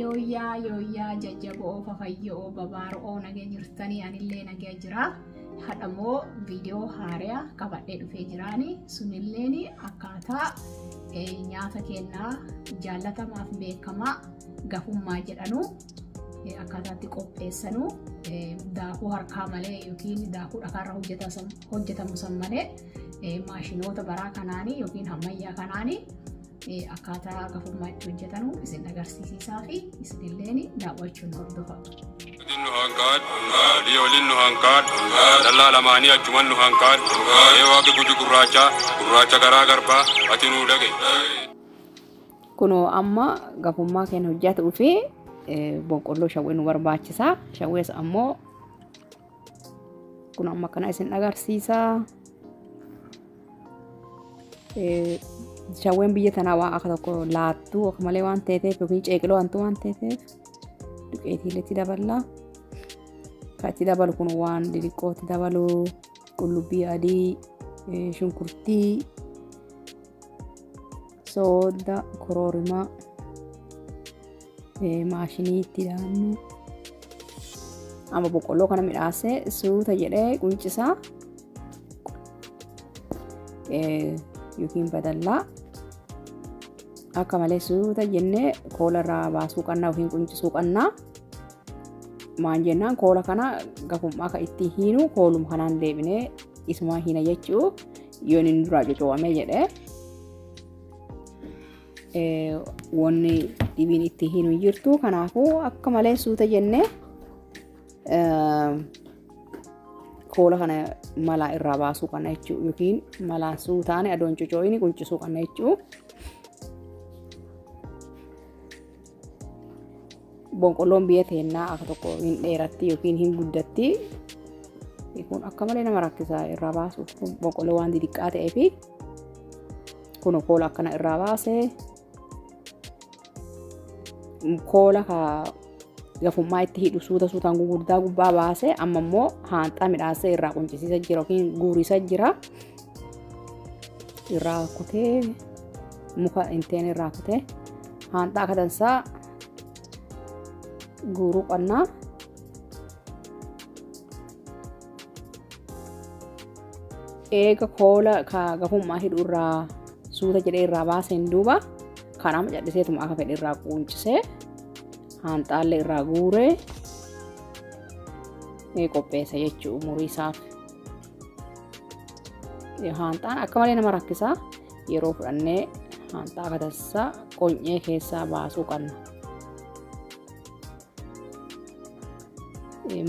Yooyyaa jajjaboo fafayyoo babaaroo nagee jirtanii anillee nagee jira. Hadhamoo viidiyoo haaraa qabadhee dhufee jiraani. Sunilleen akkaataa nyaata kennaa jaallatamaaf beekamaa gafummaa jedhanu akkaataatti qopheessanu daakuu harkaa malee yookiin daakuu dhakaarraa hojjetamu san malee maashinoota baraa kanaanii yookiin ammayyaa kanaanii akkaataa gafummaa itti hojjetanu isin agarsiisaa fi isinilleen daawwachuun hordofa. Liyoolin nu hanqaad, dallaa lamaanii achuman nu hanqaad, waaqi guji gurraacha garaa garbaa ati nuu dhage. Kunoo amma gafummaa keenya hojjetuu fi boqqolloo shawwee nu barbaachisaa. Shawwees ammoo kun amma kana isin agarsiisaa. Shawween biyya tanaa waan akka tokko laattuu akka malee waan ta'eef yookiin ceeqiloo wantu waan ta'eef duqeetiiletti daballaa. Kan itti dabalu kun waan xixiqqootti dabalu qullubbii adii, shunkurtii, sooda, koroorimaa, maashinii itti daannu. Amma boqqolloo kana midhaasee suuta jedhee quncisaa yookiin badallaa akka malee suuta jennee koola irraa baasuu qabnaa yookiin quncisuu qabnaa. Maan jennaan koola kana gafummaa akka itti hiinu kooluma kanaan deebinee isumaa hiina jechuu yoon inni duraa cocoomee jedhee wanni dhibiin itti hiinu jirtu. Kanaafuu akka malee suuta jennee koola kana malaa irraa baasuu qabna jechuu yookiin malaan suutaane adoon cocoo'ini quncisuu qabna jechuu. Boqqolloon biyya teennaa akka tokko hin dheeratti yookiin hin guddatti. Kun akka malee nama rakkisaa irraa baasuuf. Boqqolloo waan xixiqqaa ta'ee fi kun koola akkana irraa baasee koola gafummaa itti hidhu suutaan gurguddaa gubbaa baasee amma immoo haanxaa midhaasee irraa quncisiisa jira yookiin guuriisa jira. Irraa kutee muka inteen irraa kutee haanxaa akka dansaa guuruu qabnaa. Eega koola gafummaa hidhu irraa suuta jedhee irraa baaseen duuba kanama cadhiseetuma akka fedhe irraa quuncisee haanxaallee irraa guuree qopheessa jechuu umuriisaaf. Haanxaan akka malee nama rakkisaa yeroo fudhannee haanxaa akka dansaa qonyee keessaa baasuu qabna.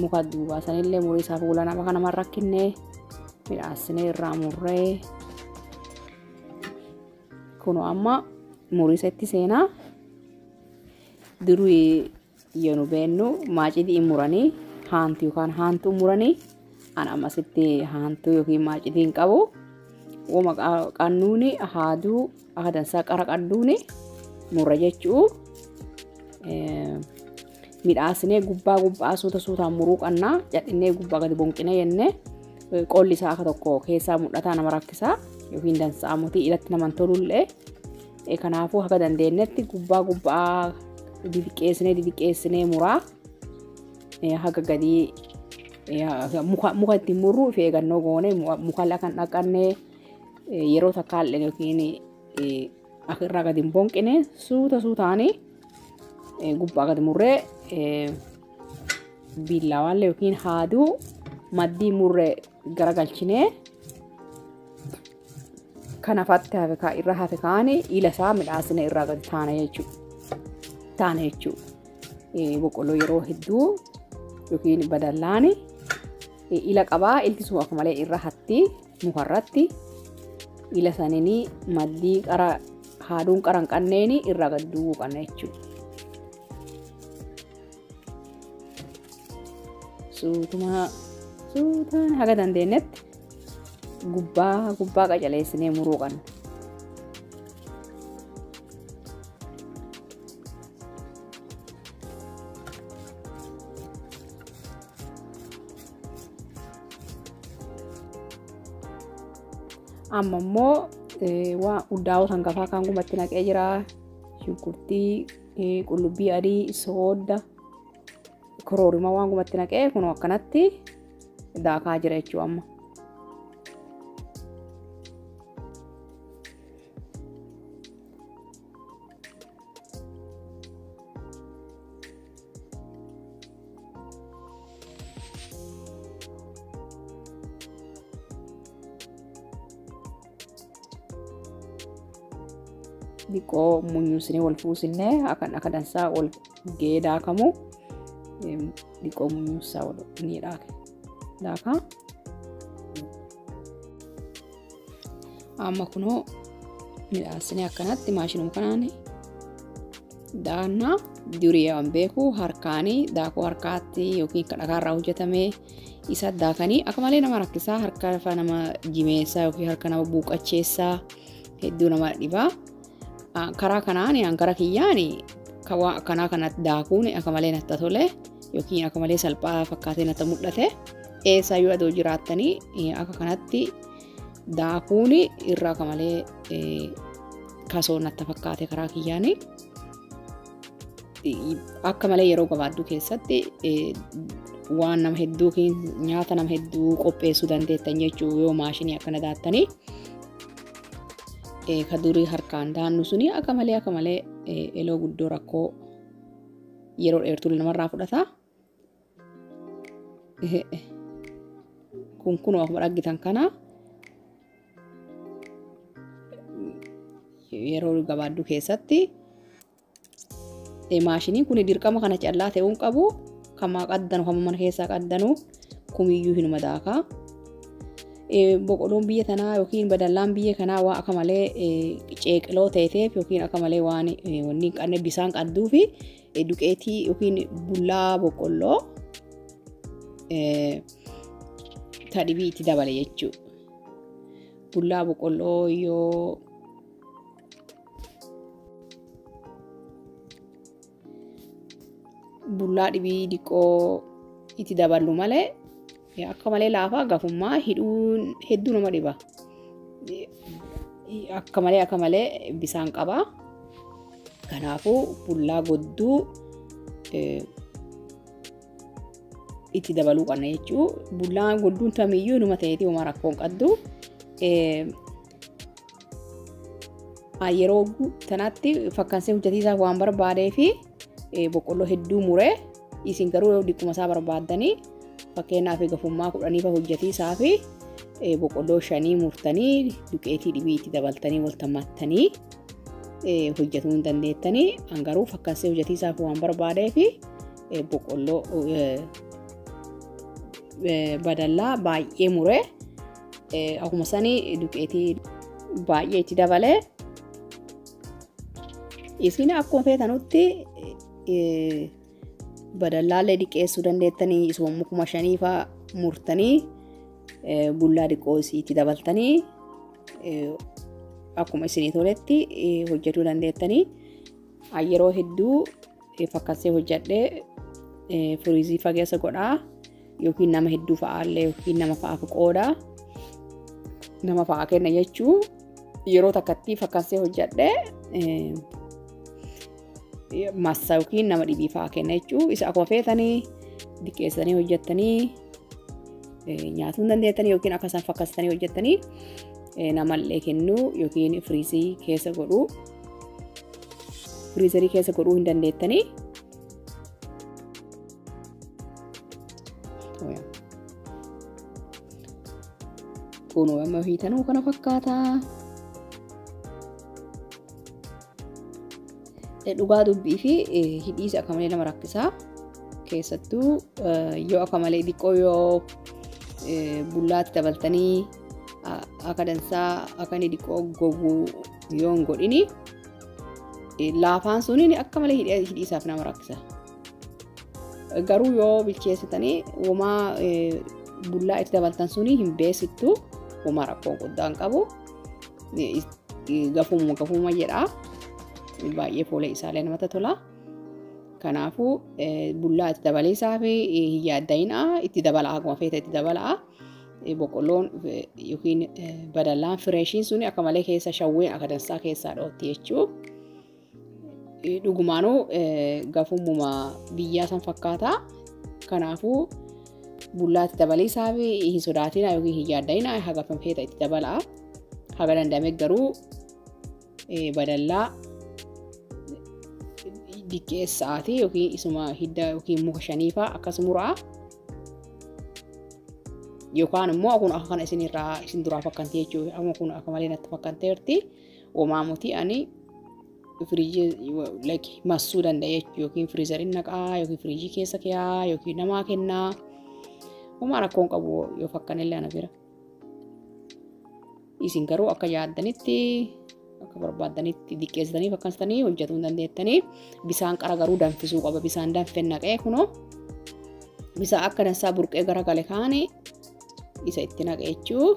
Muka duubaa sanillee muriisaaf gulanaa bakka nama rakkinnee midhaasinee irraa murree kunoo amma muriisa itti seenaa. Duruu yoonu beennu maacidii muranii haantu yookaan haantuu muranii an ammasitti haantuu yookiin maacidii hin qabu. Wama qannuuni haaduu akka dansaa qara qadduuni murra jechuu. Midhaasinee gubbaa suutaan muruu qabnaa. Cadhinnee gubbaa gadi bonqinee jennee qolli isaa akka tokko keessaa mul'ataa nama rakkisaa yookiin dansaa mutii ilatti naman tolullee. Kanaafuu akka dandeenyetti gubbaa didiqqeessinee muraa haga gadii muka itti murruu fi eegannoo goonee muka kan dhaqannee yeroo takkaallee yookiin akka irraa gadi hin bonqine suutaanii gubbaa gadi murree biillawaallee yookiin haaduu maddii murree garagalchinee kan hafatti irra hafe kaanii ila isaa midhaasinee irraa gadi taana jechuu. Boqqolloo yeroo hedduu yookiin badallaani ila qabaa. Ilti sun akka malee irra hatti mukarratti ila sanini maddii haaduun qaran qanneeni irraa gadi duubuu qabna jechuu. Suutaan haga dandeenyetti gubbaa qacaleessinee muruu qabna. Amma immoo waan uddaa'uu hangafaa kan gubatti naqee jira. Shunkurtii qullubbii adii, soodda, koroorima waan gumatti naqee kunoo akkanatti daakaa jira jechuudha amma. Diqoo munyuusnee wal fuusnee akka dansaa wal ga'ee daakamu diqoo munyuusaa wal ni daakaa. Amma kunoo midhaasnee akkanatti maashinuma kanaan daannaa durii waan beeku harkaanii daakuu harkaatti yookiin dhagaarraa hojjetamee isa daakanii akka malee nama rakkisaa harka lafa nama jimeessaa yookiin harka nama buuqacheessaa hedduu nama dhibaa. Karaa kanaan gara kiyyaan kanaa kanatti daakuun akka malee natti tole yookiin akka malee salphaa fakkaatee natti mul'ate eessayyuu adoo jiraattanii akka kanatti daakuun irraa akka malee kasoo natti fakkaate karaa kiyyaan akka malee yeroo gabaabduu keessatti waan nama hedduu nyaata nama hedduu qopheessuu dandeettan jechuu yoo maashinii akkana daattanii. Ka durii harkaan daannu suni akka malee eloo guddoo rakkoo yeroo dheertuu namarraa fudhata. Kunoo akkuma argitan kana yeroo gabaabduu keessatti maashiniin kun dirqama kana callaa ta'uu hin qabu. Kamaa qaddanu kan mana keessaa qaddanu kumiyyuu hinuma daakaa. Boqqolloon biyya tanaa yookiin badallaan biyya kanaa waa akka malee ceeqiloo ta'eef yookiin akka malee waan wanni qabne bisaan qadduu fi duqeetii yookiin bullaa boqqolloo tadhibii itti dabale jechuudha. Bullaa boqqolloo yoo bullaa dhibii diqoo itti daballu malee akka malee laafaa gafummaa hidhuun hedduu nama dhiba. Akka malee bisaan qaba. Kanaafuu bullaa godduu itti dabaluu qabna jechuudha. Bullaan godduun tamiyyuu numa ta'eeti homaa rakkoon qaddu. Yeroo tanatti fakkaansee hojjetiisaaf waan barbaadee fi boqqolloo hedduu muree isin garuu dhiqquma isaa barbaaddanii fakkeenyaaf gafummaa 10 fa hojjetiisaa fi boqqolloo 5 murtanii duqeetii dhibii itti dabaltanii waltammattanii hojjetuu hin dandeettanii hangaruu fakkaansee hojjetiisaaf waan barbaadee fi boqqolloo badallaa baay'ee muree akkuma sanii duqeetii baay'ee itti dabalee isin akkuma feetanutti badallaalee dhiqeessuu dandeettanii isuma 5,000 fa murtanii bullaa dhiqoo itti dabaltanii akkuma isinii toletti hojjetuu dandeettanii yeroo hedduu fakkaansee hojjedhee firiizii fageessa godhaa yookiin nama hedduu fa'aallee yookiin nama fa'aaf qoodaa nama fa'aa kenna jechuu yeroo takkatti fakkaansee hojjedhee massa yookiin nama dhibii fa'aa kenna jechuu isa akkuma feetanii dhiqeessanii hojjettanii nyaatuu dandeettanii yookiin akka isaan fakkaastanii hojjettanii namallee kennuu yookiin firiizii keessa godhuu firiizarii keessa godhuu hin dandeettanii. Kunoo amma hiitanuu kana fakkaata. Dhugaa dubbii fi hidhiisa akka malee nama rakkisaa keessattuu yoo akka malee dhiqoo yoo bullaatti dabaltanii akka dansaa akka inni dhiqoo goguu yoo hin godhini laafaan suniin akka malee hidhiisaaf nama rakkisa. Garuu yoo bilcheessitanii homaa bullaa itti dabaltan sunii hin beessittu homaa rakkoon guddaan qabu gafuma jedhaa. Baay'ee fuula isaallee namatti tola. Kanaafuu bullaa itti dabaleesaa fi hin yaadda'inaa itti dabalaa akkuma feeta itti dabalaa boqqolloon yookiin badallaan fireeshiin suni akka malee keessa shawween akka dansaa keessaa dhootti jechuudha. dhugumaanuu gafummuma biyyaa san fakkaata. Kanaafuu bullaatti dabalee isaa hin sodaatina yookiin hin yaadda'ina haga feeta itti dabalaa. Haga danda'ame garuu badallaa diqqeessaati yookiin isuma hidda yookiin muka shaniifaa akkas muraa. Yookaan immoo kun akka kana isin duraa fakkantee jechuudha. Amma kun akka malee natti fakkanteerti. Oomamuti ani firiijii like massuu danda'a jechuudha. Yookiin firiizariin naqaa yookiin firiijii keessa kaayaa yookiin namaa kennaa. Uumaan rakkoon qabu yoo fakkanillee ana bira. Isin garuu akka yaaddanitti akka barbaadanitti diqqeessitanii fakkansitanii hojjetuu hin dandeettanii. Bisaan qara garuu danfisuu qaba. Bisaan danfe naqee kunoo bisaan akka dansaa burqee garagale kaane isa itti naqee jechuu.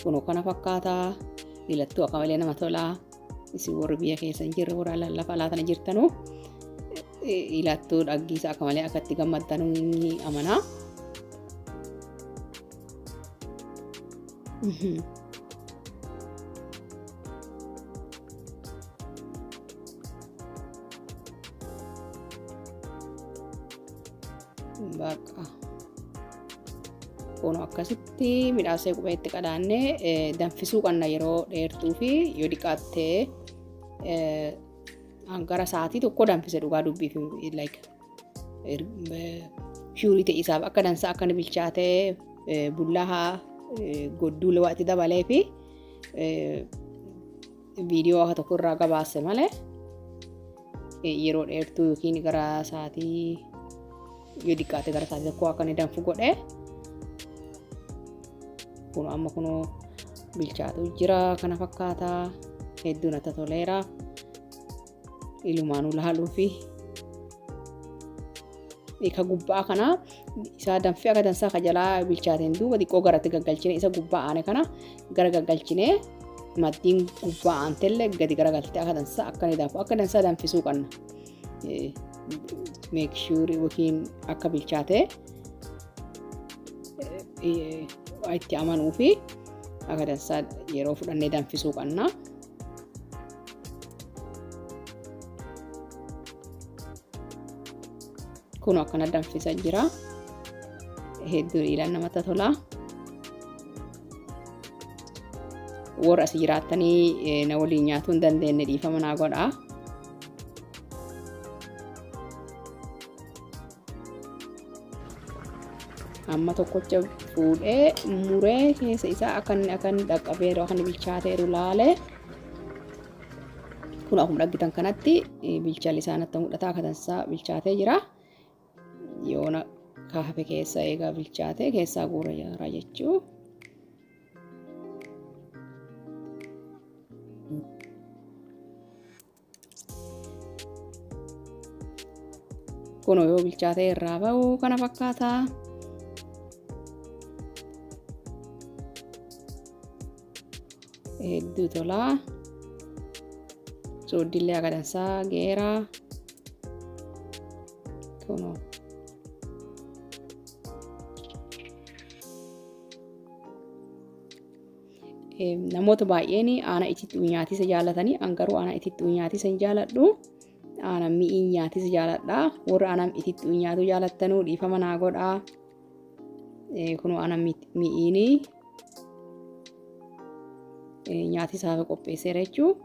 Kunoo kana fakkaataa ilattuu akka malee nama tolaa. Isin warri biyya keessa hin jirre warra lafa laatana jirtanuu ilattuu dhaggiisa akka malee akka itti gammaddanuu ni amanaa. Bakka kun akkasitti midhaasee qubeetti qadaannee danfisuu qabna yeroo dheertuu fi yoo dhiqaattee hangara sa'aatii tokko danfise dhugaa dubbiif like shuurii ta'e isaaf akka dansaa akka inni bilchaatee bullahaa godduu lewaatti dabalee fi viidiyoo akka tokko irraa gabaase malee yeroo dheertuu yookiin gara sa'aatii yoo dhiqaate gara sa'aatii tokko akka inni danfu godhee kun amma kunoo bilchaatu jira kana fakkaataa hedduu natti toleera ilumaanuu laaluu fi ka gubbaa kana isa danfee akka dansaa ka jalaa bilchaateen duuba xiqqoo garatti gaggalchine isa gubbaa aane kana gara gaggalchine maddiin gubbaa aantellee gadi garagaltee akka dansaa akka ni danfu akka dansaa danfisuu qabna. Make sure yookiin akka bilchaatee itti amanuu fi akka dansaa yeroo fudhannee danfisuu qabna. Kun akkana danfisaa jira. Hedduu ilaan namatti tola. Warra as jiraatanii na waliin nyaatuu hin dandeenye dhiifama naa godhaa. Amma tokkocha fuudhee muree keessa isaa akan dhaqqabee akan bilchaateeru laalee. Kun akkuma dhaggitan kanatti bilchaan isaa natti mul'ata akka dansaa bilchaatee jira. Yoona kaafe keessa eegaa bilchaatee keessaa guura jira jechuu. Kun yoo bilchaatee irraa ba'u kana fakkaata. Hedduu tolaa. Sooddillee akka dansaa geera. Kunoo. Namoota baay'een aanaa itittuu nyaatisa jaalatanii garuu aanaa itittuu nyaatisa hin jaaladhu. Aanaa mi'ii nyaatisa jaaladha. Warra aanaa itittuu nyaatu jaalattanuu dhiifama naa godhaa. Kunoo aanaa mi'iini nyaatisaaf qopheesseera jechuudha.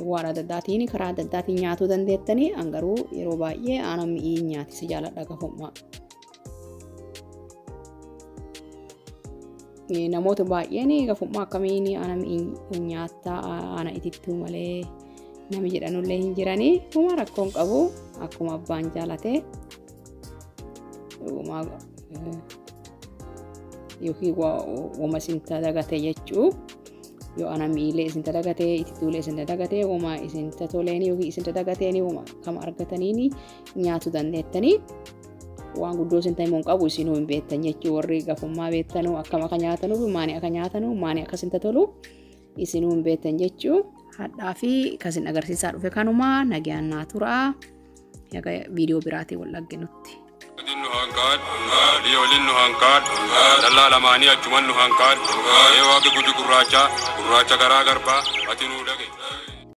Waan adda addaatiin karaa adda addaatiin nyaatuu dandeettanii garuu yeroo baay'ee aanaa mi'ii nyaatisa jaaladha gafummaa. Namoota baay'een gafummaa akkamiin aanaa mi'ii nyaattaa aanaa itittuu malee nami jedhanullee hin jiranii. Kuma rakkoon qabu akkuma abbaan jaalatee yookiin wama isin dagatee jechuu. Yoo aanaa mi'iilee isin dagatee itittuulee isin dagatee wama isin toleeni yookiin isin dagateeni wama kama argataniini nyaatu dandeettanii. Waan guddoo isin ta'e qabu isinuu hin beektan jechuu warri gafummaa beektanuu akkam akka nyaatanuu maani akka nyaatanuu maani akka isin tolu isinuu hin beektan jechuu. Hadhaa fi kasin agarsiisaa dhufe kanuma nagaan naa turaa. Yaga viidiyoo biraatii wal dhaggenutti. Adinnu hankad, liyolinnu hankad, dalla lamani achumannu hankad, ewa ke guju gurracha garaa garba, atinu dage.